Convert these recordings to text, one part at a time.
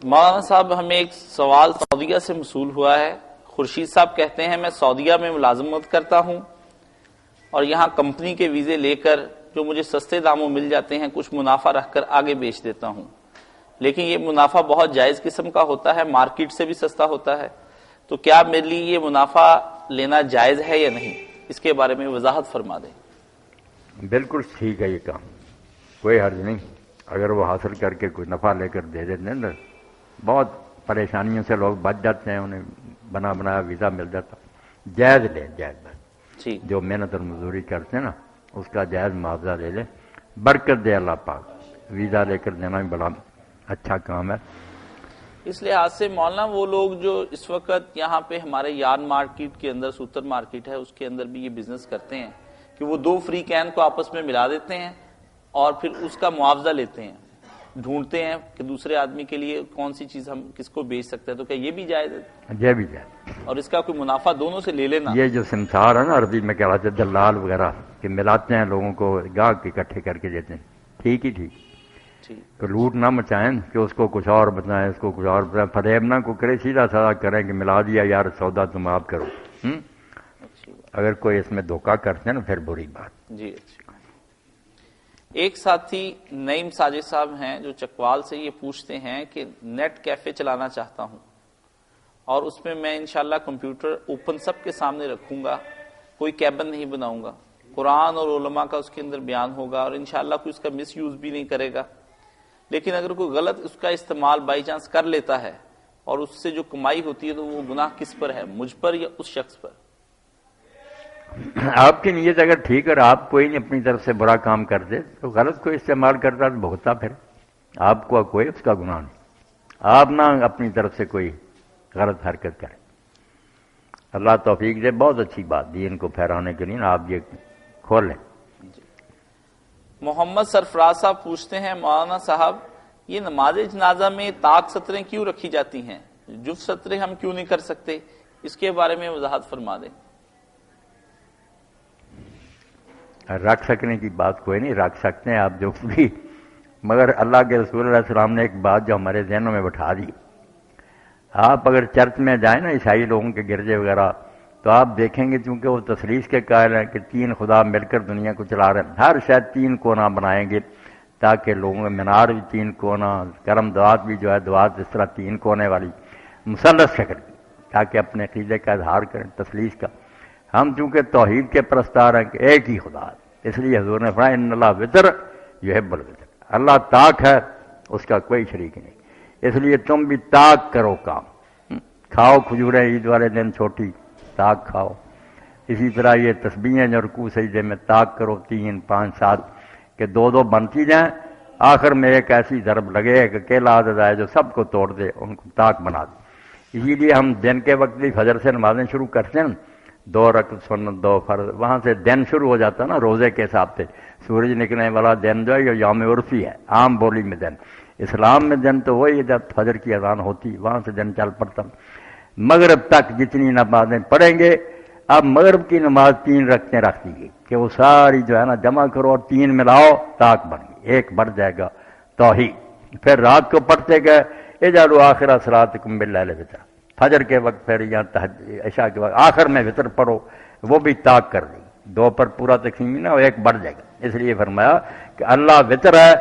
مولانا صاحب ہمیں ایک سوال سعودیہ سے موصول ہوا ہے. خورشید صاحب کہتے ہیں میں سعودیہ میں ملازمت کرتا ہوں اور یہاں کمپنی کے ویزے لے کر جو مجھے سستے داموں مل جاتے ہیں کچھ منافع رکھ کر آگے بیچ دیتا ہوں، لیکن یہ منافع بہت جائز قسم کا ہوتا ہے، مارکیٹ سے بھی سستا ہوتا ہے، تو کیا میرے لیے یہ منافع لینا جائز ہے یا نہیں؟ اس کے بارے میں وضاحت فرما دیں. بالکل ٹھیک ہے یہ کام، کوئی حرج نہیں. اگر وہ حاصل کر کے کوئی نفع لے کر دے دیتے ہیں نا، بہت پریشانیوں سے لوگ بچ جاتے ہیں، انہیں بنا بنایا ویزا مل جاتا. جائز لے، جائز بس جی جو محنت اور مزدوری کرتے ہیں نا اس کا جائز معاوضہ لے لیں، برکت دے اللہ پاک. ویزا لے کر دینا بھی بڑا اچھا کام ہے. اس لحاظ سے مولانا وہ لوگ جو اس وقت یہاں پہ ہمارے یارن مارکیٹ کے اندر سوتر مارکیٹ ہے اس کے اندر بھی یہ بزنس کرتے ہیں کہ وہ دو فری کین کو آپس میں ملا دیتے ہیں اور پھر اس کا معاوضہ لیتے ہیں، ڈھونڈتے ہیں کہ دوسرے آدمی کے لیے کون سی چیز ہم کس کو بیچ سکتے ہیں، تو کیا یہ بھی جائز ہے؟ یہ بھی جائز. اور اس کا کوئی منافع دونوں سے لے لینا. یہ جو سمسار ہے نا عربی میں کہہ رہا تھا دلال وغیرہ کہ ملاتے ہیں لوگوں کو، گاہک اکٹھے کر کے دیتے ہیں، ٹھیک ہی ٹھیک. تو لوٹ نہ مچائیں کہ اس کو کچھ اور بتائیں، اس کو کچھ اور بتائیں، فریب نہ کو کرے، سیدھا سادہ کریں کہ ملا دیا یار سودا تم آپ کرو. اگر کوئی اس میں دھوکہ کرتے ہیں نا پھر بری بات. جی اچھی. ایک ساتھی نعیم ساجد صاحب ہیں جو چکوال سے، یہ پوچھتے ہیں کہ نیٹ کیفے چلانا چاہتا ہوں اور اس میں میں انشاءاللہ کمپیوٹر اوپن سب کے سامنے رکھوں گا، کوئی کیبن نہیں بناؤں گا، قرآن اور علماء کا اس کے اندر بیان ہوگا اور انشاءاللہ کوئی اس کا مس یوز بھی نہیں کرے گا. لیکن اگر کوئی غلط اس کا استعمال بائی چانس کر لیتا ہے اور اس سے جو کمائی ہوتی ہے تو وہ گناہ کس پر ہے، مجھ پر یا اس شخص پر؟ آپ کی نیت اگر ٹھیک اور آپ کوئی نہیں اپنی طرف سے برا کام کر دے تو غلط کوئی استعمال کرتا تو بھگتا، پھر آپ کو کوئی اس کا گناہ نہیں. آپ نہ اپنی طرف سے کوئی غلط حرکت کریں. اللہ توفیق دے. بہت اچھی بات دین کو پھیرانے کے لیے آپ یہ کھول لیں. محمد سرفراز صاحب پوچھتے ہیں مولانا صاحب یہ نماز جنازہ میں طاق سطریں کیوں رکھی جاتی ہیں، جفت سطریں ہم کیوں نہیں کر سکتے؟ اس کے بارے میں وضاحت فرما دیں. رکھ سکنے کی بات کوئی نہیں، رکھ سکتے ہیں آپ جو بھی، مگر اللہ کے رسول علیہ السلام نے ایک بات جو ہمارے ذہنوں میں بٹھا دی. آپ اگر چرچ میں جائیں نا عیسائی لوگوں کے گرجے وغیرہ تو آپ دیکھیں گے چونکہ وہ تثلیث کے قائل ہیں کہ تین خدا مل کر دنیا کو چلا رہے ہیں، ہر شاید تین کونا بنائیں گے تاکہ لوگوں میں مینار بھی تین کونا، کرم دوات بھی جو ہے دوات اس طرح تین کونے والی مثلث شکل کی، تاکہ اپنے عقیدے کا اظہار کریں تثلیث کا. ہم چونکہ توحید کے پرستار ہیں کہ ایک ہی خدا ہے، اس لیے حضور نے فرمایا ان اللہ وطر یحب الوطر، اللہ طاق ہے اس کا کوئی شریک نہیں. اس لیے تم بھی طاق کرو، کام کھاؤ کھجوریں عید والے دن چھوٹی طاق کھاؤ. اسی طرح یہ تسبیحیں جو رکوع سجدے میں طاق کرو 3 5 7 کہ 2 2 بنتی جائیں، آخر میں ایک ایسی ضرب لگے کہ اکیلا عدد آئے جو سب کو توڑ دے، ان کو طاق بنا دے. اسی لیے ہم دن کے وقت بھی فجر سے نمازیں شروع کرتے ہیں، 2 رکعت سنت 2 فرض، وہاں سے دن شروع ہو جاتا ہے نا روزے کے حساب سے. سورج نکلنے والا دن جو ہے یہ یوم عرفی ہے، عام بولی میں دن. اسلام میں دن تو وہی ہے جب فجر کی اذان ہوتی، وہاں سے دن چل پڑتا. مغرب تک جتنی نمازیں پڑھیں گے، اب مغرب کی نماز 3 رکھتے رکھ دیجیے کہ وہ ساری جو ہے نا جمع کرو اور 3 ملاؤ، طاق بن گئی، ایک بڑھ جائے گا توحید. پھر رات کو پڑھتے گئے اجعلوا آخر صلاتکم باللیل وتر، فجر کے وقت پھر یا عشاء کے وقت آخر میں وطر پڑھو، وہ بھی طاق کر دی. 2 پر پورا تقسیم نہ ہو، ایک بڑھ جائے گا. اس لیے فرمایا کہ اللہ وطر ہے،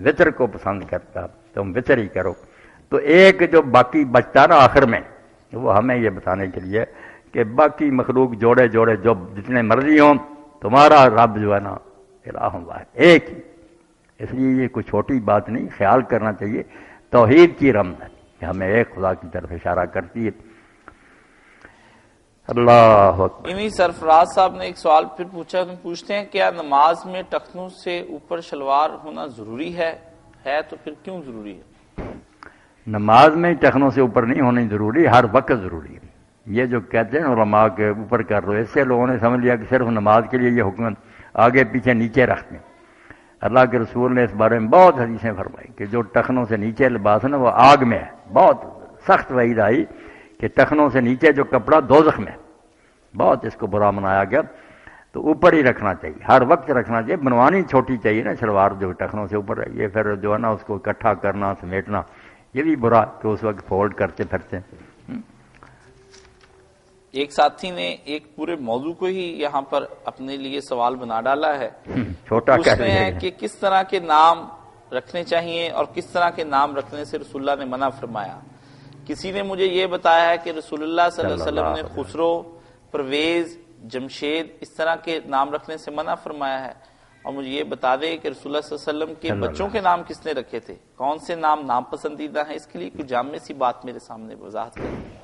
وطر کو پسند کرتا، تم وطر ہی کرو. تو ایک جو باقی بچتا نا آخر میں، وہ ہمیں یہ بتانے کے لیے کہ باقی مخلوق جوڑے جوڑے جو جتنے مرضی ہوں، تمہارا رب جو ہے نا الہ واحد، ایک ہی. اس لیے یہ کوئی چھوٹی بات نہیں، خیال کرنا چاہیے. توحید کی رمز ہے کہ ہمیں ایک خدا کی طرف اشارہ کرتی ہے. اللہ اکبر. انہی سرفراز صاحب نے ایک سوال پھر پوچھتے ہیں کیا نماز میں ٹخنوں سے اوپر شلوار ہونا ضروری ہے تو پھر کیوں ضروری ہے؟ نماز میں ٹخنوں سے اوپر نہیں ہونی ضروری، ہر وقت ضروری ہے. یہ جو کہتے ہیں علماء کے اوپر کر دو، اس سے لوگوں نے سمجھ لیا کہ صرف نماز کے لیے یہ حکم آگے پیچھے نیچے رکھتے ہیں. اللہ کے رسول نے اس بارے میں بہت حدیثیں فرمائی کہ جو ٹخنوں سے نیچے لباس ہے نا وہ آگ میں ہے. بہت سخت وعید آئی کہ ٹخنوں سے نیچے جو کپڑا دوزخ میں ہے. بہت اس کو برا منایا گیا. تو اوپر ہی رکھنا چاہیے، ہر وقت رکھنا چاہیے. بنوانی چھوٹی چاہیے نا شلوار جو ٹخنوں سے اوپر ہے، یہ پھر جو ہے نا اس کو اکٹھا کرنا سمیٹنا یہ بھی برا کہ اس وقت فولڈ کرتے پھرتے ہیں۔ ایک ساتھی نے ایک پورے موضوع کو ہی یہاں پر اپنے لیے سوال بنا ڈالا ہے، چھوٹا اس میں ہے کہ کس طرح کے نام رکھنے چاہیے اور کس طرح کے نام رکھنے سے رسول اللہ نے منع فرمایا۔ کسی نے مجھے یہ بتایا ہے کہ رسول اللہ صلی اللہ علیہ وسلم نے خسرو، پرویز، جمشید اس طرح کے نام رکھنے سے منع فرمایا ہے، اور مجھے یہ بتا دے کہ رسول اللہ صلی اللہ علیہ وسلم کے بچوں کے نام کس نے رکھے تھے، کون سے نام پسندیدہ ہیں، اس کے لیے کوئی جامع سی بات میرے سامنے وضاحت کریں۔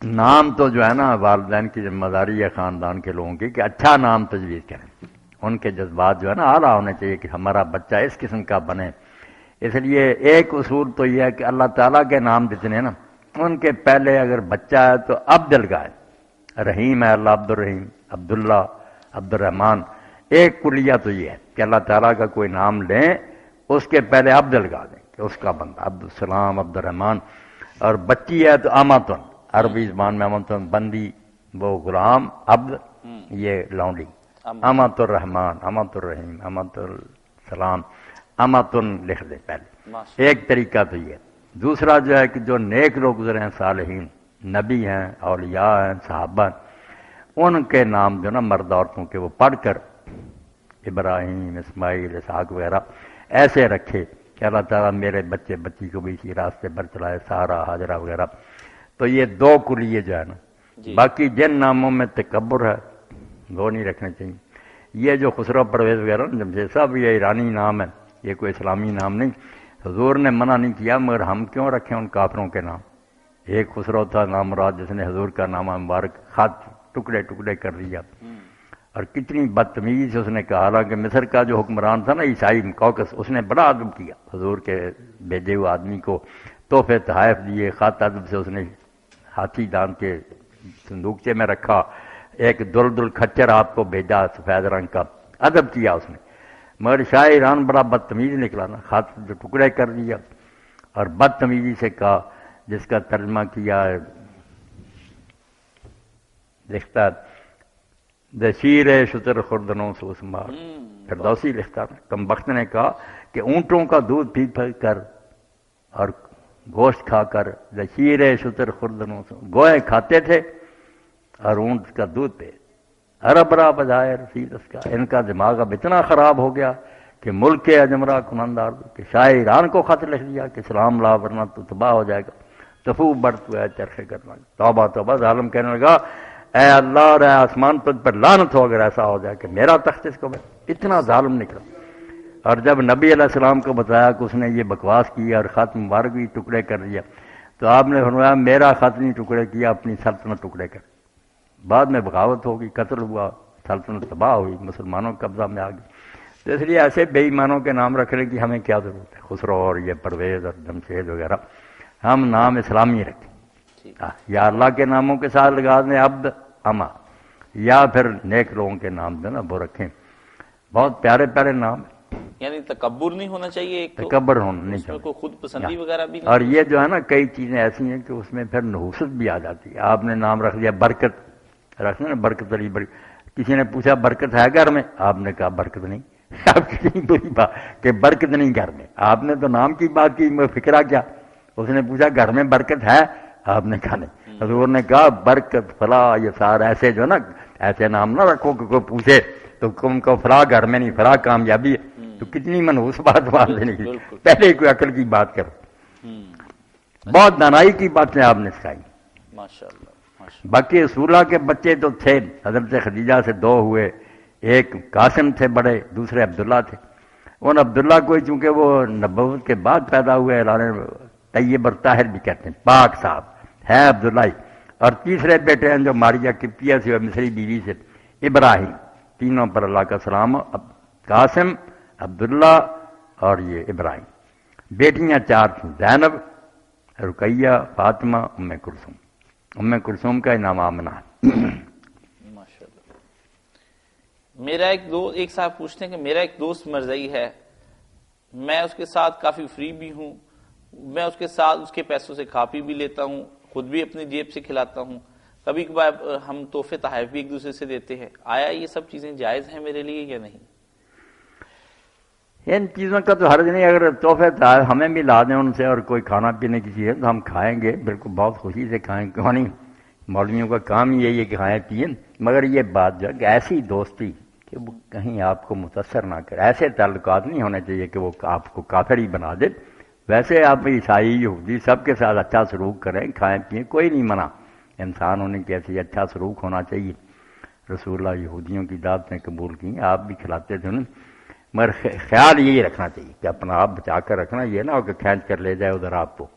نام تو جو ہے نا والدین کی ذمہ داری ہے خاندان کے لوگوں کی کہ اچھا نام تجویز کریں، ان کے جذبات جو ہے نا اعلیٰ ہونے چاہیے کہ ہمارا بچہ اس قسم کا بنے۔ اس لیے ایک اصول تو یہ ہے کہ اللہ تعالیٰ کے نام جتنے نا ان کے پہلے اگر بچہ ہے تو عبد لگائے، رحیم ہے اللہ عبد الرحیم، عبداللہ، عبد الرحمن۔ ایک کلیہ تو یہ ہے کہ اللہ تعالیٰ کا کوئی نام لیں اس کے پہلے عبد لگا دیں کہ اس کا بندہ، عبد السلام، عبد الرحمن۔ اور بچی ہے تو اماتن، عربی زبان میں اماتن بندی، وہ غلام، عبد یہ لونڈی، امات الرحمن، امات الرحیم، امات السلام، اماتن لکھ دیں پہلے۔ ایک طریقہ تو یہ۔ دوسرا جو ہے کہ جو نیک لوگ گزرے ہیں، صالحین، نبی ہیں، اولیاء ہیں، صحابہ ہیں، ان کے نام جو نا مرد عورتوں کے وہ پڑھ کر ابراہیم، اسماعیل، اسحاق وغیرہ ایسے رکھے کہ اللہ تعالیٰ میرے بچے بچی کو بھی اسی راستے پر چلائے، سارا، حاجرہ وغیرہ۔ تو یہ دو کلیے جو ہے نا، باقی جن ناموں میں تکبر ہے وہ نہیں رکھنے چاہیے۔ یہ جو خسرو، پرویز وغیرہ جمشید صاحب، یہ ایرانی نام ہے، یہ کوئی اسلامی نام نہیں۔ حضور نے منع نہیں کیا، مگر ہم کیوں رکھیں ان کافروں کے نام؟ ایک خسرو تھا نام مراد جس نے حضور کا نام مبارک خط ٹکڑے ٹکڑے کر دیا، اور کتنی بدتمیزی سے اس نے کہا۔ حالانکہ مصر کا جو حکمران تھا نا عیسائی کوکس، اس نے بڑا ادب کیا، حضور کے بھیجے ہوئے آدمی کو تحفے تحائف دیے، خط ادب سے اس نے ہاتھی دان کے صندوقچے میں رکھا، ایک دل کھچر آپ کو بھیجا سفید رنگ کا، ادب کیا اس نے۔ مگر شاہ ایران بڑا بدتمیز نکلا نا، خط جو ٹکڑے کر دیا، اور بدتمیزی سے کہا، جس کا ترجمہ کیا لکھتا دشیر شتر خوردنوں سے اسمار، فردوسی لکھتا، کم بخت نے کہا کہ اونٹوں کا دودھ پی کر اور گوشت کھا کر دشیر شتر خوردنوں سے، گوئے کھاتے تھے اور اونٹ کا دودھ پہ، اربرا بجائے رسید اس کا۔ ان کا دماغ اب اتنا خراب ہو گیا کہ ملک اجمرا کنندار کہ شاہ ایران کو خط لکھ دیا کہ سلام لا ورنہ تو تباہ ہو جائے گا، تفو بڑھتا ہے چرخے کرنا۔ توبہ توبہ، ظالم کہنے لگا اے اللہ اور اے آسمان پر لعنت ہو اگر ایسا ہو جائے کہ میرا تخت اس کو اتنا ظالم نکلا۔ اور جب نبی علیہ السلام کو بتایا کہ اس نے یہ بکواس کی اور خط مبارک بھی ٹکڑے کر دیا، تو آپ نے فرمایا میرا خط نہیں ٹکڑے کیا، اپنی سلطنت ٹکڑے کر۔ بعد میں بغاوت ہوگی، قتل ہوا، سلطنت تباہ ہوئی، مسلمانوں کے قبضہ میں آ گئی۔ تو اس لیے ایسے بے ایمانوں کے نام رکھنے کی ہمیں کیا ضرورت ہے؟ خسرو اور یہ پرویز اور جمشید وغیرہ، ہم نام اسلامی رکھیں، یا اللہ کے ناموں کے ساتھ لگا دیں عبد، اما، یا پھر نیک لوگوں کے نام جو نا وہ رکھیں۔ بہت پیارے پیارے نام ہیں۔ یعنی تکبر نہیں ہونا چاہیے، ایک تو تکبر ہونا نہیں اس میں چاہیے، کوئی خود پسندی وغیرہ بھی نہیں۔ اور یہ جو ہے نا کئی چیزیں ایسی ہیں کہ اس میں پھر نحوست بھی آ جاتی ہے۔ آپ نے نام رکھ دیا برکت، رکھنا نا برکت علی بڑی، کسی نے پوچھا برکت ہے گھر میں؟ آپ نے کہا برکت نہیں۔ آپ کتنی بری بات کہ برکت نہیں گھر میں، آپ نے تو نام کی بات کی، میں فکرہ کیا؟ اس نے پوچھا گھر میں برکت ہے؟ آپ نے کہا نہیں۔ حضور نے کہا برکت فلاں، یہ سارا ایسے جو نا ایسے نام نہ رکھو کہ کوئی پوچھے تو تم کو فلاں گھر میں نہیں، فلاں کامیابی ہے، تو کتنی منحوس بات مان لینے کی، پہلے کوئی عقل کی بات کرو۔ بہت دانائی کی باتیں آپ نے سکھائی، ماشاءاللہ۔ باقی رسولہ کے بچے تو تھے، حضرت خدیجہ سے دو ہوئے، ایک قاسم تھے بڑے، دوسرے عبداللہ تھے۔ ان عبداللہ کو چونکہ وہ نبوت کے بعد پیدا ہوئے، اعلان طیب اور طاہر بھی کہتے ہیں، پاک صاحب ہے عبداللہ ہی۔ اور تیسرے بیٹے ہیں جو ماریہ قبطیہ سے اور مصری بیوی سے، ابراہیم۔ تینوں پر اللہ کا سلام، قاسم، عبداللہ اور یہ ابراہیم۔ بیٹیاں چار تھیں، زینب، رقیہ، فاطمہ، ام کلثوم۔ ام کلثوم کا نام آمنہ ہے۔ ماشاءاللہ۔ میرا ایک صاحب پوچھتے ہیں کہ میرا ایک دوست مرزئی ہے، میں اس کے ساتھ کافی فری بھی ہوں، میں اس کے ساتھ اس کے پیسوں سے کھا پی بھی لیتا ہوں، خود بھی اپنی جیب سے کھلاتا ہوں، کبھی کبھار ہم تحفے تحائف بھی ایک دوسرے سے دیتے ہیں، آیا یہ سب چیزیں جائز ہیں میرے لیے یا نہیں؟ ان چیزوں کا تو حرج نہیں، اگر تحفے ہمیں بھی لا دیں ان سے اور کوئی کھانا پینے کی چیز ہے تو ہم کھائیں گے، بالکل بہت خوشی سے کھائیں، کیوں نہیں؟ مولویوں کا کام ہی یہی ہے کہ کھائیں پئیں، مگر یہ بات جو ہے کہ ایسی دوستی کہ وہ کہیں آپ کو متاثر نہ کرے، ایسے تعلقات نہیں ہونے چاہیے کہ وہ آپ کو کافر ہی بنا دے۔ ویسے آپ عیسائی یہودی سب کے ساتھ اچھا سلوک کریں، کھائیں پئیں، کوئی نہیں منع، انسان ہونے کی ایسی اچھا سلوک ہونا چاہیے۔ رسول اللہ یہودیوں کی دعوتیں قبول کی، آپ بھی کھلاتے تھے انہیں، مگر خیال یہی رکھنا چاہیے کہ اپنا آپ بچا کر رکھنا، یہ نہ ہو کہ کھینچ کر لے جائے ادھر آپ کو۔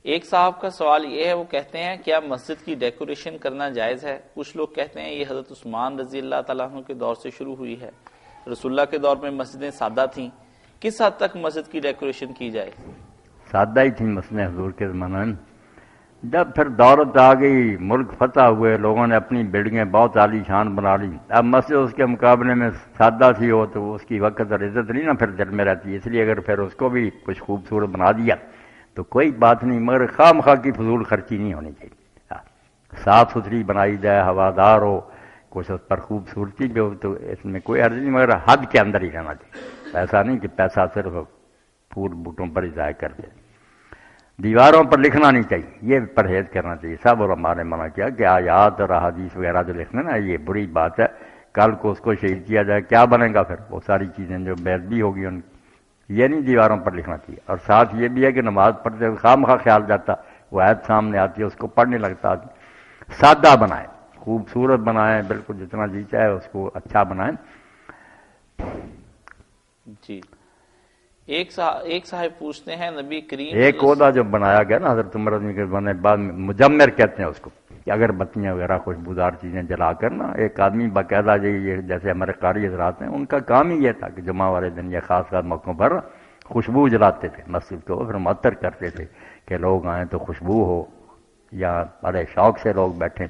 ایک صاحب کا سوال یہ ہے، وہ کہتے ہیں کیا مسجد کی ڈیکوریشن کرنا جائز ہے؟ کچھ لوگ کہتے ہیں یہ حضرت عثمان رضی اللہ تعالیٰ عنہ کے دور سے شروع ہوئی ہے، رسول اللہ کے دور میں مسجدیں سادہ تھیں، کس حد تک مسجد کی ڈیکوریشن کی جائے؟ سادہ ہی تھیں مسجدیں حضور کے زمانے میں، جب پھر دولت آ گئی، ملک فتح ہوئے، لوگوں نے اپنی بلڈنگیں بہت عالی شان بنا لی، اب مسجد اس کے مقابلے میں سادہ سی ہو تو اس کی وقت اور عزت نہیں نا پھر دل میں رہتی، اس لیے اگر پھر اس کو بھی کچھ خوبصورت بنا دیا تو کوئی بات نہیں، مگر خواہ مخواہ کی فضول خرچی نہیں ہونی چاہیے، صاف ستھری بنائی جائے، ہوادار ہو، کچھ اس پر خوبصورتی بھی ہو تو اس میں کوئی عرض نہیں، مگر حد کے اندر ہی رہنا چاہیے، ایسا نہیں کہ پیسہ صرف پھول بوٹوں پر ہی ضائع کر دے۔ دیواروں پر لکھنا نہیں چاہیے، یہ پرہیز کرنا چاہیے، سب علماء نے منع کیا کہ آیات اور احادیث وغیرہ جو لکھنا نا یہ بری بات ہے، کل کو اس کو شہید کیا جائے کیا بنے گا پھر، وہ ساری چیزیں جو بے ادبی ہوگی ان کی، یہ نہیں دیواروں پر لکھنا چاہیے۔ اور ساتھ یہ بھی ہے کہ نماز پڑھتے ہوئے خواہ مخواہ خیال جاتا وہ آیت سامنے آتی ہے اس کو پڑھنے لگتا آدمی، سادہ بنائیں، خوبصورت بنائیں، بالکل جتنا جی چاہے اس کو اچھا بنائیں۔ جی ایک صاحب پوچھتے ہیں نبی کریم ایک عہدہ جو بنایا گیا نا حضرت عمر رضی اللہ عنہ کے بعد میں مجمر کہتے ہیں اس کو، کہ اگر بتیاں وغیرہ خوشبودار چیزیں جلا کر نا ایک آدمی باقاعدہ یہ جیسے ہمارے قاری حضرات ہیں ان کا کام ہی یہ تھا کہ جمعہ والے دن یا خاص موقعوں پر خوشبو جلاتے تھے مسجد کو، پھر معطر کرتے تھے کہ لوگ آئیں تو خوشبو ہو، یا بڑے شوق سے لوگ بیٹھیں،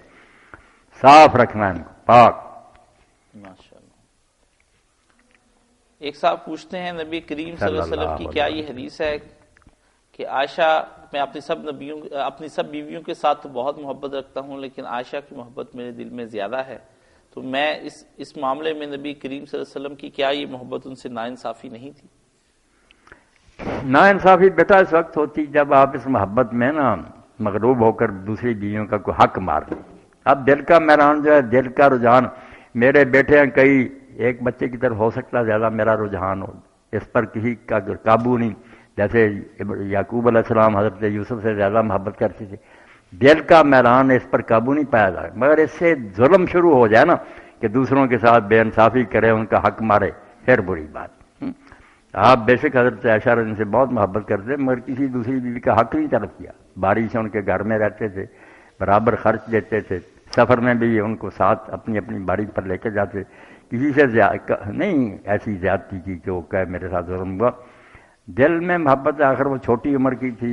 صاف رکھنا ان کو پاک۔ ماشاءاللہ۔ ایک صاحب پوچھتے ہیں نبی کریم صلی اللہ علیہ وسلم کی کیا یہ حدیث ہے کہ عائشہ، میں اپنی سب بیویوں کے ساتھ تو بہت محبت رکھتا ہوں لیکن عائشہ کی محبت میرے دل میں زیادہ ہے، تو میں اس معاملے میں نبی کریم صلی اللہ علیہ وسلم کی کیا یہ محبت ان سے ناانصافی نہیں تھی؟ ناانصافی بیٹا اس وقت ہوتی جب آپ اس محبت میں نا مغلوب ہو کر دوسری بیویوں کا کوئی حق مار دیں۔ اب دل کا میران جو ہے، دل کا رجحان، میرے بیٹے ہیں کئی، ایک بچے کی طرف ہو سکتا ہے زیادہ میرا رجحان ہو، اس پر کسی کا قابو نہیں، جیسے یعقوب علیہ السلام حضرت یوسف سے زیادہ محبت کرتے تھے، دل کا میلان اس پر قابو نہیں پایا جائے، مگر اس سے ظلم شروع ہو جائے نا کہ دوسروں کے ساتھ بے انصافی کرے، ان کا حق مارے، پھر بری بات۔ آپ بے شک حضرت عائشہ رضی سے بہت محبت کرتے مگر کسی دوسری بیوی کا حق نہیں طلب کیا، باری سے ان کے گھر میں رہتے تھے، برابر خرچ دیتے تھے، سفر میں بھی ان کو ساتھ اپنی اپنی باری پر لے کے جاتے، کسی سے نہیں ایسی زیادتی کی کہ وہ کہے میرے ساتھ ظلم ہوا، دل میں محبت، آخر وہ چھوٹی عمر کی تھی،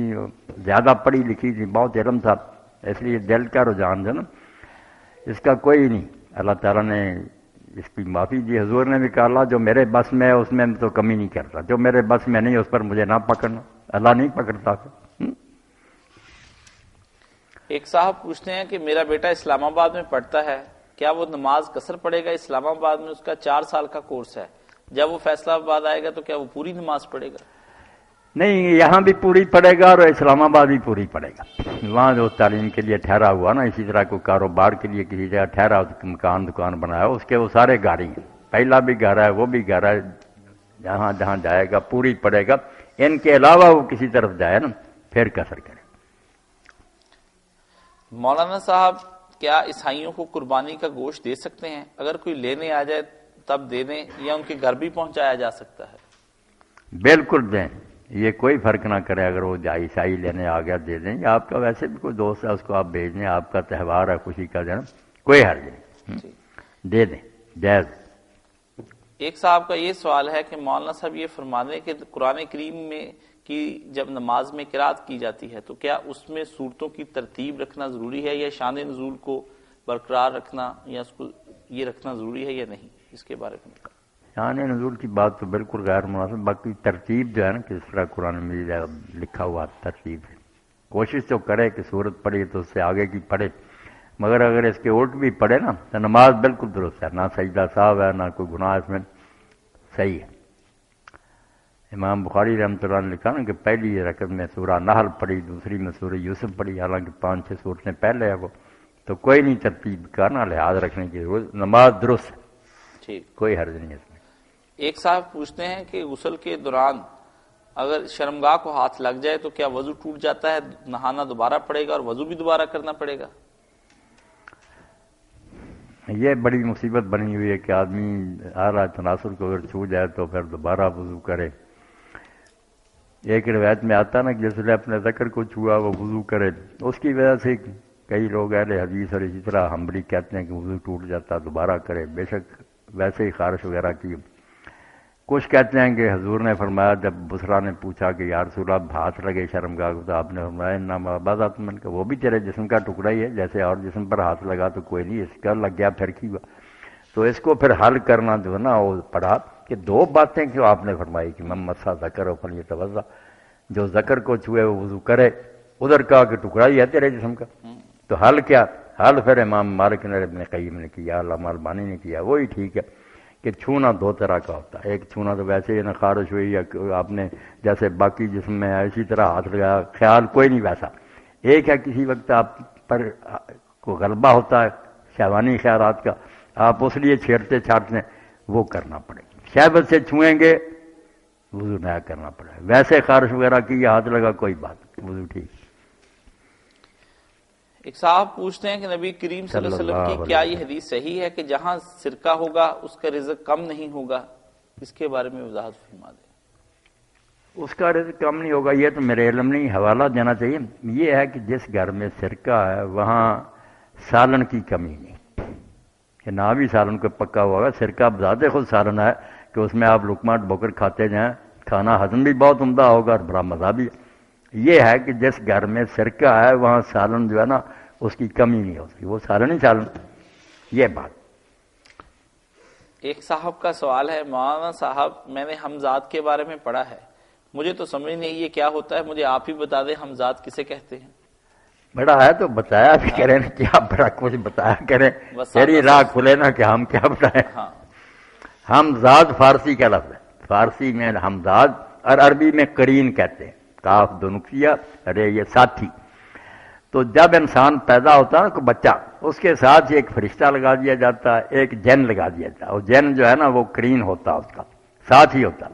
زیادہ پڑھی لکھی تھی، بہت علم تھا، اس لیے دل کا رجحان جو نا اس کا کوئی نہیں، اللہ تعالیٰ نے اس کی معافی دی، حضور نے بھی کہا اللہ جو میرے بس میں ہے اس میں تو کمی نہیں کرتا، جو میرے بس میں نہیں اس پر مجھے نہ پکڑنا، اللہ نہیں پکڑتا۔ ایک صاحب پوچھتے ہیں کہ میرا بیٹا اسلام آباد میں پڑھتا ہے، کیا وہ نماز قصر پڑھے گا؟ اسلام آباد میں اس کا 4 سال کا کورس ہے، جب وہ فیصلہ آباد آئے گا تو کیا وہ پوری نماز پڑھے گا؟ نہیں، یہاں بھی پوری پڑے گا اور اسلام آباد بھی پوری پڑے گا، وہاں جو تعلیم کے لیے ٹھہرا ہوا نا، اسی طرح کوئی کاروبار کے لیے کسی جگہ ٹھہرا، مکان دکان بنایا، اس کے وہ سارے گھر ہی ہیں، پہلا بھی گھر ہے، وہ بھی گھر ہے، جہاں جہاں جائے گا پوری پڑے گا، ان کے علاوہ وہ کسی طرف جائے نا پھر قصر کرے۔ مولانا صاحب کیا عیسائیوں کو قربانی کا گوشت دے سکتے ہیں؟ اگر کوئی لینے آ جائے تب دے دیں یا ان کے گھر بھی پہنچایا جا سکتا ہے؟ بالکل دیں، یہ کوئی فرق نہ کرے، اگر وہ عیسائی لینے آ گیا دے دیں، یا آپ کا ویسے بھی کوئی دوست ہے اس کو آپ بھیج دیں، آپ کا تہوار ہے خوشی کا دن، کوئی حرج نہیں، دے دیں، جائز۔ ایک صاحب کا یہ سوال ہے کہ مولانا صاحب یہ فرما دیں کہ قرآن کریم میں کی جب نماز میں قرات کی جاتی ہے تو کیا اس میں صورتوں کی ترتیب رکھنا ضروری ہے، یا شان نزول کو برقرار رکھنا، یا اس کو یہ رکھنا ضروری ہے یا نہیں؟ اس کے بارے میں شان نزول کی بات تو بالکل غیر مناسب، باقی ترتیب جو ہے نا کس طرح قرآن مجید لکھا ہوا ترتیب ہے، کوشش تو کرے کہ صورت پڑھی تو اس سے آگے کی پڑھے، مگر اگر اس کے الٹ بھی پڑھے نا تو نماز بالکل درست ہے، نہ سجدہ صاحب ہے، نہ کوئی گناہ اس میں، صحیح ہے۔ امام بخاری رحمۃ اللہ نے لکھا نا کہ پہلی رکعت میں سورہ نحل پڑھی، دوسری میں سورہ یوسف پڑھی، حالانکہ 5-6 صورتیں پہلے ہے وہ، تو کوئی نہیں ترتیب کا نہ لحاظ رکھنے کی ضرورت، نماز درست ہے، ٹھیک۔ کوئی حرج نہیں ہے اس میں۔ ایک صاحب پوچھتے ہیں کہ غسل کے دوران اگر شرمگاہ کو ہاتھ لگ جائے تو کیا وضو ٹوٹ جاتا ہے، نہانا دوبارہ پڑے گا اور وضو بھی دوبارہ کرنا پڑے گا؟ یہ بڑی مصیبت بنی ہوئی ہے کہ آدمی اعلیٰ تناسل کو اگر چھو جائے تو پھر دوبارہ وضو کرے۔ ایک روایت میں آتا نا کہ جس نے اپنے ذکر کو چھوا وہ وضو کرے، اس کی وجہ سے کئی لوگ اہل حدیث اور اسی طرح ہمبری کہتے ہیں کہ وضو ٹوٹ جاتا دوبارہ کرے، بے شک ویسے ہی خارش وغیرہ کی۔ کچھ کہتے ہیں کہ حضور نے فرمایا، جب بسرا نے پوچھا کہ یا رسول اللہ ہاتھ لگے شرمگاہ کو، تو آپ نے فرمایا انما بعضات من کا، وہ بھی تیرے جسم کا ٹکڑا ہی ہے، جیسے اور جسم پر ہاتھ لگا تو کوئی نہیں، اس کا لگ گیا پھر کی ہوا۔ تو اس کو پھر حل کرنا جو ہے نا وہ پڑھا کہ دو باتیں کیوں آپ نے فرمائی کہ من مسا ذکر و فلیتوضا، جو ذکر کو چھوئے وہ وضو کرے، ادھر کہا کہ ٹکڑا ہی ہے تیرے جسم کا، تو حل کیا؟ حل پھر امام مالک نے ابن قیم نے کیا، علامہ البانی نے کیا، وہی ٹھیک ہے کہ چھونا دو طرح کا ہوتا ہے۔ ایک چھونا تو ویسے ہی نا خارش ہوئی یا آپ نے جیسے باقی جسم میں ہے اسی طرح ہاتھ لگایا، خیال کوئی نہیں ویسا۔ ایک ہے کسی وقت آپ پر کو غلبہ ہوتا ہے شہوانی خیالات کا، آپ اس لیے چھیڑتے چھاڑتے ہیں، وہ کرنا پڑے گا۔ شہوت سے چھوئیں گے وضو نیا کرنا پڑے گا، ویسے خارش وغیرہ کی یا ہاتھ لگا کوئی بات نہیں، وضو ٹھیک۔ ایک صاحب پوچھتے ہیں کہ نبی کریم صلی اللہ علیہ وسلم کی کیا یہ حدیث صحیح ہے کہ جہاں سرکہ ہوگا اس کا رزق کم نہیں ہوگا؟ اس کے بارے میں وضاحت فرما دیں۔ اس کا رزق کم نہیں ہوگا یہ تو میرے علم نہیں، حوالہ دینا چاہیے۔ یہ ہے کہ جس گھر میں سرکہ ہے وہاں سالن کی کمی نہیں، کہ نہ بھی سالن کو پکا ہوا ہوگا، سرکہ بذات خود سالن ہے کہ اس میں آپ لقمہ ڈبو کر کھاتے جائیں، کھانا ہضم بھی بہت عمدہ ہوگا اور بڑا مزہ بھی۔ یہ ہے کہ جس گھر میں سرکہ ہے وہاں سالن جو ہے نا اس کی کمی نہیں ہو سکتی، وہ سالن ہی سالن۔ یہ بات۔ ایک صاحب کا سوال ہے، مولانا صاحب میں نے حمزاد کے بارے میں پڑھا ہے، مجھے تو سمجھ نہیں یہ کیا ہوتا ہے، مجھے آپ ہی بتا دیں حمزاد کسے کہتے ہیں؟ بڑا ہے تو بتایا بھی کریں، کیا بڑا کچھ بتایا کریں، تیری راہ کھلے نا کہ ہم کیا بتائیں۔ حمزاد فارسی کا لفظ ہے، فارسی میں حمزاد اور عربی میں قرین کہتے ہیں، کاف دو نقطہ ارے یہ ساتھی۔ تو جب انسان پیدا ہوتا ہے نا کوئی بچہ، اس کے ساتھ ایک فرشتہ لگا دیا جاتا ہے، ایک جن لگا دیا جاتا ہے، اور جن جو ہے نا وہ قرین ہوتا ہے، اس کا ساتھ ہی ہوتا ہے،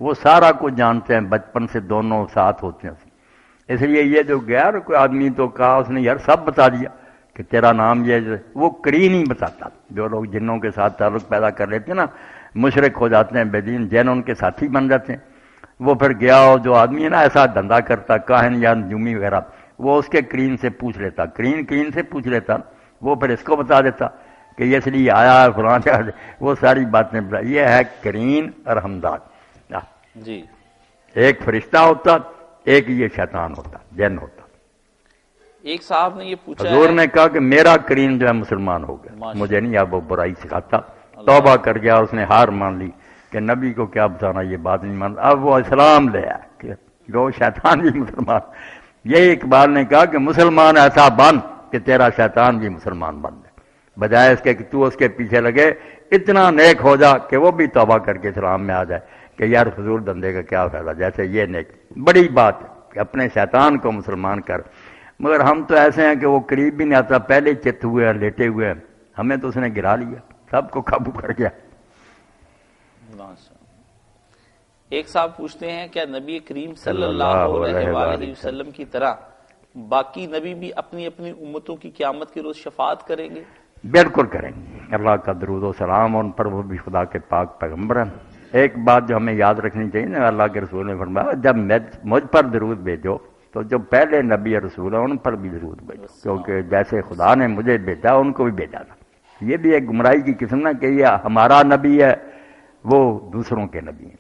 وہ سارا کچھ جانتے ہیں، بچپن سے دونوں ساتھ ہوتے ہیں۔ اس لیے یہ جو گیا کوئی آدمی تو کہا اس نے یار سب بتا دیا کہ تیرا نام یہ، وہ قرین ہی بتاتا۔ جو لوگ جنوں کے ساتھ تعلق پیدا کر لیتے ہیں نا مشرک ہو جاتے ہیں، بے دین، جن ان کے ساتھی بن جاتے ہیں۔ وہ پھر گیا اور جو آدمی ہے نا ایسا دھندا کرتا کاہن یا نجومی وغیرہ، وہ اس کے قرین سے پوچھ لیتا، قرین سے پوچھ لیتا، وہ پھر اس کو بتا دیتا کہ یہ اس لیے آیا ہے فلاں، وہ ساری باتیں بتا۔ یہ ہے قرین اور حمزاد جی۔ ایک فرشتہ ہوتا، ایک یہ شیطان ہوتا، جن ہوتا۔ ایک صاحب نے یہ پوچھا، حضور نے کہا کہ میرا قرین جو ہے مسلمان ہو گیا، مجھے نہیں اب وہ برائی سکھاتا، توبہ کر گیا، اس نے ہار مان لی کہ نبی کو کیا بتانا، یہ بات نہیں مانتا، اب وہ اسلام لے آیا کہ جو شیطان بھی مسلمان۔ یہی اقبال نے کہا کہ مسلمان ایسا بن کہ تیرا شیطان بھی مسلمان بن جائے، بجائے اس کے کہ تو اس کے پیچھے لگے، اتنا نیک ہو جا کہ وہ بھی توبہ کر کے اسلام میں آ جائے کہ یار فضول دندے کا کیا فائدہ، جیسے یہ نیک بڑی بات ہے کہ اپنے شیطان کو مسلمان کر۔ مگر ہم تو ایسے ہیں کہ وہ قریب بھی نہیں آتا، پہلے چت ہوئے ہیں، لیٹے ہوئے ہیں، ہمیں تو اس نے گرا لیا، سب کو قابو کر گیا۔ ایک صاحب پوچھتے ہیں کیا نبی کریم صلی اللہ علیہ وآلہ وسلم کی طرح باقی نبی بھی اپنی اپنی امتوں کی قیامت کے روز شفاعت کریں گے؟ بالکل کریں گے، اللہ کا درود و سلام ان پر، وہ بھی خدا کے پاک پیغمبر ہیں۔ ایک بات جو ہمیں یاد رکھنی چاہیے نا، اللہ کے رسول نے فرمایا جب مجھ پر درود بھیجو تو جو پہلے نبی اور رسول ہیں ان پر بھی درود بھیجو، کیونکہ جیسے خدا نے مجھے بھیجا ان کو بھی بھیجا تھا۔ یہ بھی ایک گمراہی کی قسم نہ کہ یہ ہمارا نبی ہے وہ دوسروں کے نبی ہیں،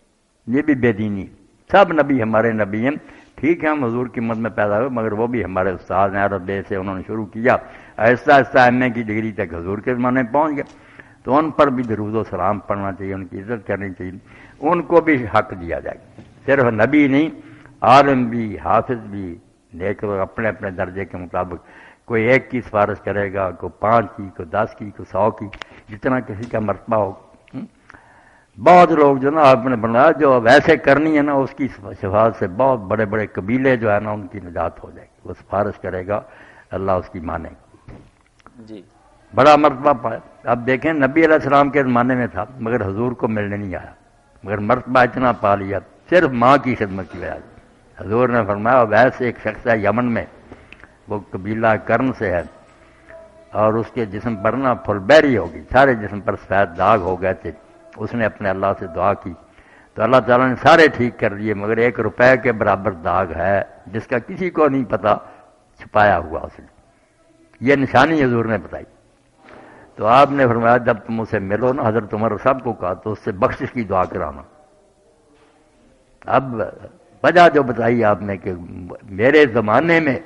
یہ بھی بے دینی۔ سب نبی ہمارے نبی ہیں، ٹھیک ہے ہم حضور کی امت میں پیدا ہوئے مگر وہ بھی ہمارے استاد ہیں، عرب سے انہوں نے شروع کیا، آہستہ آہستہ ایم کی ڈگری تک حضور کے زمانے میں پہنچ گئے، تو ان پر بھی درود و سلام پڑھنا چاہیے، ان کی عزت کرنی چاہیے، ان کو بھی حق دیا جائے، صرف نبی نہیں، عالم بھی، حافظ بھی، نیک لوگ اپنے اپنے درجے کے مطابق، کوئی 1 کی سفارش کرے گا، کوئی 5 کی، کوئی 10 کی، کوئی 100 کی، جتنا کسی کا مرتبہ ہو۔ بہت لوگ جو نا آپ نے بنایا جو ویسے کرنی ہے نا اس کی شفاعت سے بہت بڑے بڑے قبیلے جو ہے نا ان کی نجات ہو جائے گی، وہ سفارش کرے گا، اللہ اس کی مانے گا، جی بڑا مرتبہ پایا۔ اب دیکھیں نبی علیہ السلام کے زمانے میں تھا مگر حضور کو ملنے نہیں آیا، مگر مرتبہ اتنا پا لیا صرف ماں کی خدمت کی وجہ سے۔ حضور نے فرمایا ویسے ایک شخص ہے یمن میں، وہ قبیلہ کرن سے ہے، اور اس کے جسم پر نا پھل بیری ہوگی، سارے جسم پر سفید داغ ہو گئے تھے۔ اس نے اپنے اللہ سے دعا کی تو اللہ تعالیٰ نے سارے ٹھیک کر دیے، مگر 1 روپے کے برابر داغ ہے جس کا کسی کو نہیں پتا، چھپایا ہوا اس نے۔ یہ نشانی حضور نے بتائی۔ تو آپ نے فرمایا جب تم اسے ملو نا، حضرت عمر صاحب کو کہا تو اس سے بخشش کی دعا کرانا۔ اب وجہ جو بتائی آپ نے کہ میرے زمانے میں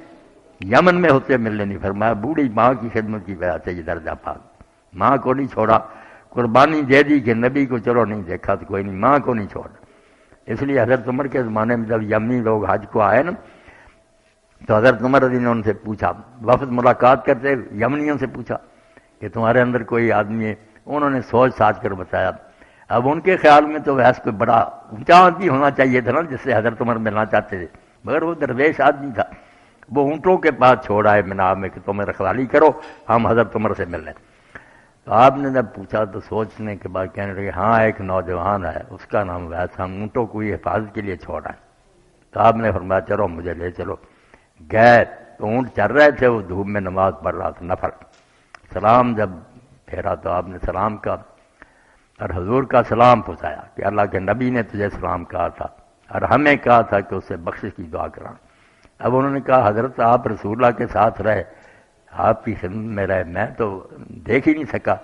یمن میں ہوتے ملنے نہیں، فرمایا بوڑھی ماں کی خدمت کی وجہ سے یہ درجہ پا، ماں کو نہیں چھوڑا، قربانی دے دی کہ نبی کو چلو نہیں دیکھا تو کوئی نہیں، ماں کو نہیں چھوڑا۔ اس لیے حضرت عمر کے زمانے میں جب یمنی لوگ حج کو آئے نا تو حضرت عمر رضی اللہ عنہ نے ان سے پوچھا، وفد ملاقات کرتے یمنیوں سے پوچھا کہ تمہارے اندر کوئی آدمی ہے، انہوں نے سوچ ساچ کر بتایا۔ اب ان کے خیال میں تو ویسے کوئی بڑا اونچا آدمی ہونا چاہیے تھا نا جس سے حضرت عمر ملنا چاہتے تھے، مگر وہ درویش آدمی تھا، وہ اونٹوں کے پاس چھوڑ آئے مینا میں کہ تمہیں رکھوالی کرو، ہم حضرت عمر سے مل لیں۔ تو آپ نے جب پوچھا تو سوچنے کے بعد کہنے لگے ہاں ایک نوجوان ہے، اس کا نام ویسا، ہم اونٹوں کو یہ حفاظت کے لیے چھوڑا ہے۔ تو آپ نے فرمایا چلو مجھے لے چلو۔ گئے تو اونٹ چل رہے تھے، وہ دھوپ میں نماز پڑھ رہا تھا نفل۔ سلام جب پھیرا تو آپ نے سلام کہا اور حضور کا سلام پہنچایا کہ اللہ کے نبی نے تجھے سلام کہا تھا اور ہمیں کہا تھا کہ اس سے بخشش کی دعا کرانا۔ اب انہوں نے کہا حضرت آپ رسول اللہ کے ساتھ رہے، آپ کی خدمت میں رہے، میں تو دیکھ ہی نہیں سکا،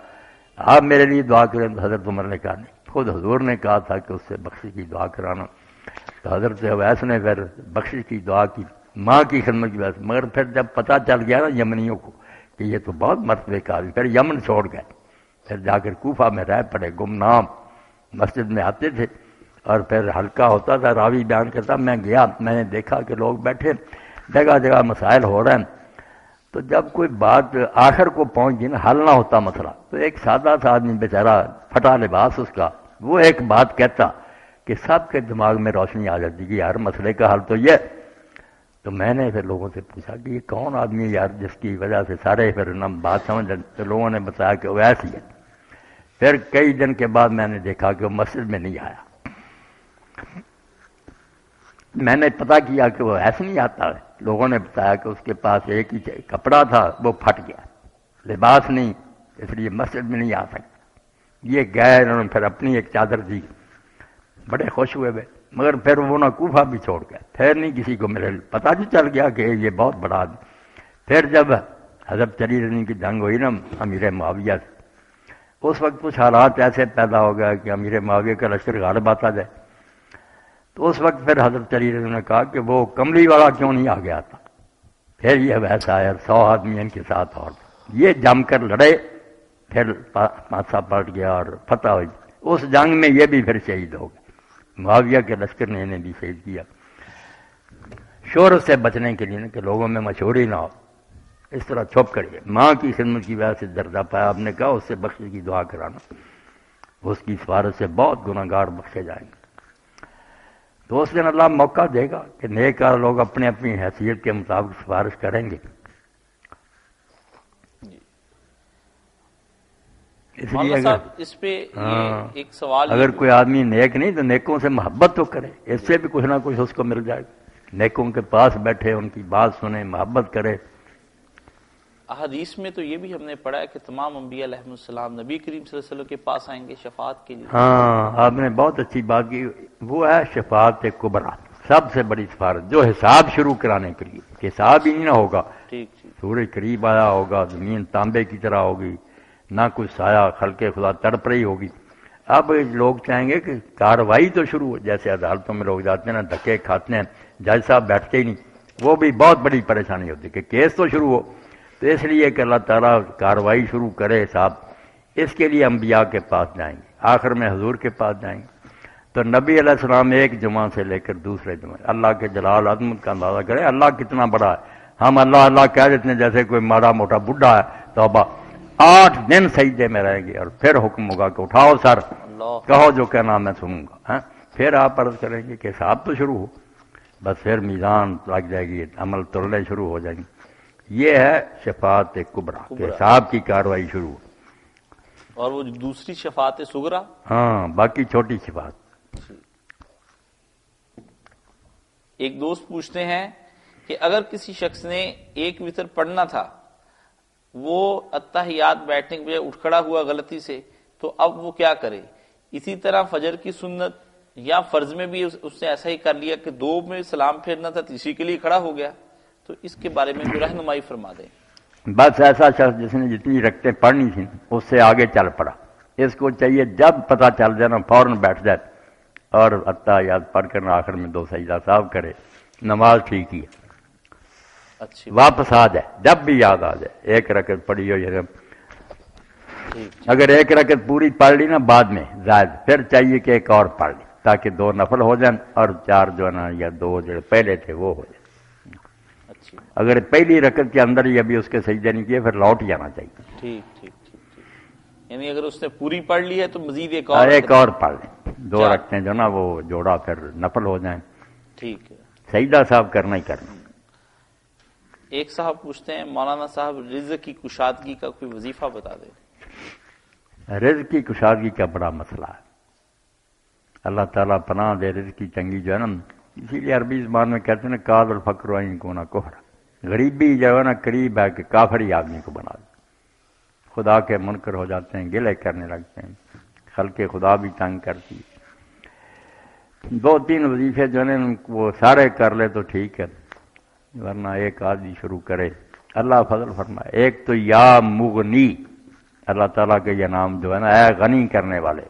آپ میرے لیے دعا کریں۔ تو حضرت عمر نے کہا نہیں، خود حضور نے کہا تھا کہ اس سے بخشش کی دعا کرانا۔ تو حضرت اویس نے پھر بخشش کی دعا کی ماں کی خدمت کی وجہ سے، مگر پھر جب پتہ چل گیا نا یمنیوں کو کہ یہ تو بہت مرتبے کا آدمی، پھر یمن چھوڑ گئے، پھر جا کر کوفہ میں رہ پڑے، گمنام مسجد میں آتے تھے اور پھر ہلکا ہوتا تھا، راوی بیان کرتا میں گیا، میں نے دیکھا کہ لوگ بیٹھے جگہ جگہ مسائل ہو رہے ہیں، تو جب کوئی بات آخر کو پہنچ گئی نا، حل نہ ہوتا مسئلہ، تو ایک سادہ سا آدمی بیچارہ پھٹا لباس اس کا، وہ ایک بات کہتا کہ سب کے دماغ میں روشنی آ جاتی کہ یار مسئلے کا حل تو یہ۔ تو میں نے پھر لوگوں سے پوچھا کہ یہ کون آدمی ہے یار جس کی وجہ سے سارے پھر نہ بات سمجھ، تو لوگوں نے بتایا کہ وہ ایسی ہے۔ پھر کئی دن کے بعد میں نے دیکھا کہ وہ مسجد میں نہیں آیا، میں نے پتہ کیا کہ وہ ایسے نہیں آتا ہے، لوگوں نے بتایا کہ اس کے پاس ایک ہی کپڑا تھا وہ پھٹ گیا، لباس نہیں، اس لیے مسجد میں نہیں آ سکتا۔ یہ گئے، انہوں نے پھر اپنی ایک چادر دی، بڑے خوش ہوئے ہوئے، مگر پھر وہ نہ کوفہ بھی چھوڑ گئے، پھر نہیں کسی کو ملے، پتہ جو چل گیا کہ یہ بہت بڑا آدمی۔ پھر جب حضرت علی رضی کی جنگ ہوئی نا امیر معاویہ سے، اس وقت کچھ حالات ایسے پیدا ہو گیا کہ امیر معاویہ کا لشکر غالب آتا جائے، تو اس وقت پھر حضرت علی رضی نے کہا کہ وہ کملی والا کیوں نہیں آ گیا تھا، پھر یہ ویسا آیا 100 آدمی ان کے ساتھ، اور یہ جم کر لڑے، پھر پاسا پلٹ گیا اور فتح ہوئی۔ اس جنگ میں یہ بھی پھر شہید ہو گئے، معاویہ کے لشکر نے انہیں بھی شہید کیا۔ شہرت سے بچنے کے لیے کہ لوگوں میں مشہوری نہ ہو، اس طرح چھپ کریے، ماں کی خدمت کی وجہ سے درجہ پایا۔ آپ نے کہا اس سے بخشش کی دعا کرانا، اس کی سفارش سے بہت گناہگار بخشے جائیں گے۔ تو اس دن اللہ موقع دے گا کہ نیکار لوگ اپنے اپنی حیثیت کے مطابق سفارش کریں گے۔ اس لیے اس پہ ایک سوال، اگر کوئی آدمی نیک نہیں تو نیکوں سے محبت تو کرے، اس سے بھی کچھ نہ کچھ اس کو مل جائے گا۔ نیکوں کے پاس بیٹھے، ان کی بات سنے، محبت کرے۔ احادیث میں تو یہ بھی ہم نے پڑھا ہے کہ تمام انبیاء علیہ السلام نبی کریم صلی اللہ علیہ وسلم کے پاس آئیں گے شفاعت کے لیے۔ ہاں، آپ نے بہت اچھی بات کی، وہ ہے شفاعت کبریٰ، سب سے بڑی سفارش، جو حساب شروع کرانے کے لیے، حساب ہی نہیں ہوگا، سورج قریب آیا ہوگا، زمین تانبے کی طرح ہوگی، نہ کچھ سایہ، خلق خدا تڑپ رہی ہوگی۔ اب لوگ چاہیں گے کہ کاروائی تو شروع ہو، جیسے عدالتوں میں لوگ جاتے ہیں نا، دھکے کھاتے ہیں، جج صاحب بیٹھتے ہی نہیں، وہ بھی بہت بڑی پریشانی ہوتی ہے کہ کیس تو شروع ہو۔ تو اس لیے کہ اللہ تعالیٰ کاروائی شروع کرے حساب، اس کے لیے انبیاء کے پاس جائیں گے، آخر میں حضور کے پاس جائیں گے۔ تو نبی علیہ السلام ایک جمعہ سے لے کر دوسرے جمعہ، اللہ کے جلال عظمت کا اندازہ کرے اللہ کتنا بڑا ہے۔ ہم اللہ اللہ کہہ دیتے ہیں جیسے کوئی ماڑا موٹا بڈھا ہے، توبہ، 8 دن سجدے میں رہیں گے اور پھر حکم ہوگا کہ اٹھاؤ سر، اللہ، کہو جو کہنا میں سنوں گا. ہاں پھر آپ عرض کریں گے کہ حساب تو شروع ہو، بس پھر میزان لگ جائے گی، عمل تولنے شروع ہو جائیں گے. یہ ہے شفاعت کبریٰ کہ حساب کی کاروائی شروع. اور وہ دوسری شفاعت صغریٰ، ہاں باقی چھوٹی شفاعت. ایک دوست پوچھتے ہیں کہ اگر کسی شخص نے ایک وتر پڑھنا تھا، وہ اتحیات بیٹھنے کے بجائے اٹھ کھڑا ہوا غلطی سے، تو اب وہ کیا کرے؟ اسی طرح فجر کی سنت یا فرض میں بھی اس نے ایسا ہی کر لیا کہ 2 میں سلام پھیرنا تھا، تیسری کے لیے کھڑا ہو گیا، تو اس کے بارے میں بھی رہنمائی فرما دیں. بس ایسا شخص جس نے جتنی رکعتیں پڑھنی تھیں اس سے آگے چل پڑا، اس کو چاہیے جب پتہ چل جائے نا فوراً بیٹھ جائے اور اتحیات پڑھ کر آخر میں 2 سجدہ صاحب کرے، نماز ٹھیک ہی ہے. اچھی واپس آ جائے جب بھی یاد آ جائے. ایک رکعت پڑھی ہو یہ، اگر ایک رکعت پوری پڑھ لی نا بعد میں زائد، پھر چاہیے کہ ایک اور پڑھ لی تاکہ 2 نفل ہو جائیں اور 4 جو ہے نا یا 2 جو پہلے تھے وہ ہو جائیں. اچھی، اگر پہلی رکعت کے اندر ہی ابھی اس کے سجدے نہیں کیے پھر لوٹ جانا چاہیے. ٹھیک ٹھیک ٹھیک ٹھیک. یعنی اگر اس نے پوری پڑھ لی ہے تو مزید ایک اور پڑھ لیں، 2 رکعتیں جو نا وہ جوڑا پھر نفل ہو جائیں. ٹھیک ہے. سجدہ صاحب کرنا ہی کرنا. ایک صاحب پوچھتے ہیں مولانا صاحب رزق کی کشادگی کا کوئی وظیفہ بتا دیں. رزق کی کشادگی کا بڑا مسئلہ ہے. اللہ تعالیٰ پناہ دے. رزق کی تنگی جو ہے نا، اسی لیے عربی زبان میں کہتے ہیں نا کاد الفقر ان کو نہ کفر، غریبی جو ہے نا قریب ہے کہ کافر ہی آدمی کو بنا دے. خدا کے منکر ہو جاتے ہیں، گلے کرنے لگتے ہیں، خلق خدا بھی تنگ کرتی ہے. 2-3 وظیفے جو ہے نا وہ سارے کر لے تو ٹھیک ہے، ورنہ ایک آدمی شروع کرے. اللہ فضل فرمائے. ایک تو یا مغنی، اللہ تعالیٰ کے یہ نام جو ہے نا اے غنی کرنے والے،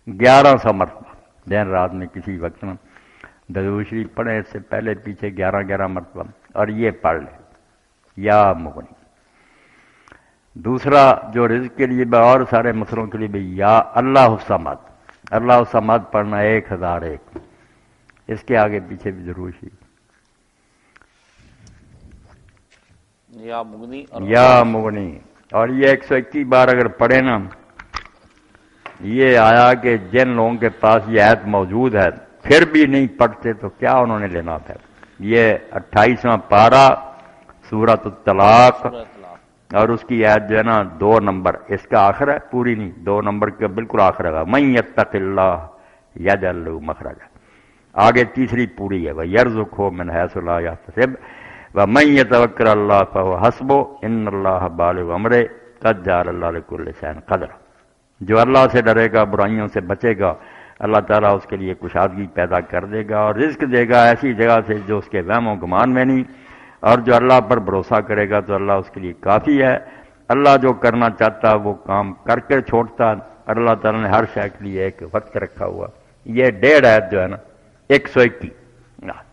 1100 مرتبہ دن رات میں کسی وقت میں درود شریف پڑھیں، اس سے پہلے پیچھے 11 مرتبہ، اور یہ پڑھ لیں یا مغنی. دوسرا جو رزق کے لیے اور سارے مسئلوں کے لیے بھی یا اللہ الصمد، اللہ الصمد پڑھنا 1001. اس کے آگے پیچھے بھی درود شریف یا مغنی یا مغنی. اور یہ 121 بار اگر پڑھے نا، یہ آیا کہ جن لوگوں کے پاس یہ آیت موجود ہے پھر بھی نہیں پڑھتے تو کیا انہوں نے لینا تھا. یہ 28واں پارہ سورۃ الطلاق، اور اس کی آیت جو ہے نا 2 نمبر، اس کا آخر ہے، پوری نہیں، 2 نمبر کا بالکل آخر ہے. من یتق اللہ یجعل لہ مخرجا. آگے تیسری پوری ہے، وَيَرْزُقْهُ مِنْ حَيْثُ لَا يَحْتَسِبُ وَمَن يَتَوَكَّلْ عَلَى اللَّهِ فَهُوَ حَسْبُهُ إِنَّ اللَّهَ بَالِغُ أَمْرِهِ قَدْ جَعَلَ اللَّهُ لِكُلِّ شَيْءٍ قَدْرًا. جو اللہ سے ڈرے گا، برائیوں سے بچے گا، اللہ تعالیٰ اس کے لیے کشادگی پیدا کر دے گا اور رزق دے گا ایسی جگہ سے جو اس کے وہم و گمان میں نہیں. اور جو اللہ پر بھروسہ کرے گا تو اللہ اس کے لیے کافی ہے. اللہ جو کرنا چاہتا وہ کام کر کے چھوڑتا، اور اللہ تعالیٰ نے ہر شے کے لیے ایک وقت رکھا ہوا. یہ 1.5 آیت جو ہے نا 121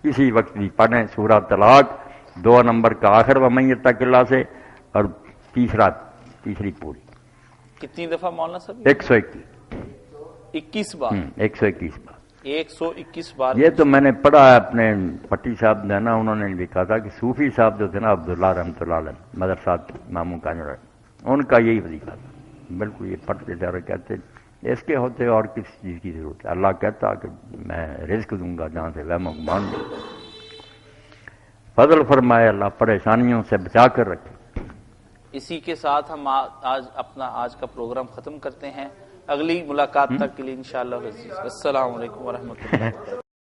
کسی وقت بھی پڑھیں. سورہ طلاق 2 نمبر کا آخر وَمَن یتق اللہ سے، اور تیسری پوری. کتنی دفعہ مولانا صاحب؟ 121 بار. 121 بار. 121 بار. یہ تو میں نے پڑھا ہے اپنے پٹی صاحب نے نا، انہوں نے لکھا تھا کہ صوفی صاحب جو تھے نا عبداللہ رحمۃ اللہ علیہ مدرسہ ماموں کا، ان کا یہی وظیفہ تھا. بالکل یہ پڑھتے تھے اور کہتے اس کے ہوتے اور کس چیز کی ضرورت ہے. اللہ کہتا کہ میں رزق دوں گا جہاں سے وہم و گمان دوں. فضل فرمائے اللہ، پریشانیوں سے بچا کر رکھے. اسی کے ساتھ ہم آج کا پروگرام ختم کرتے ہیں. اگلی ملاقات تک کے لیے انشاءاللہ السلام علیکم ورحمۃ اللہ.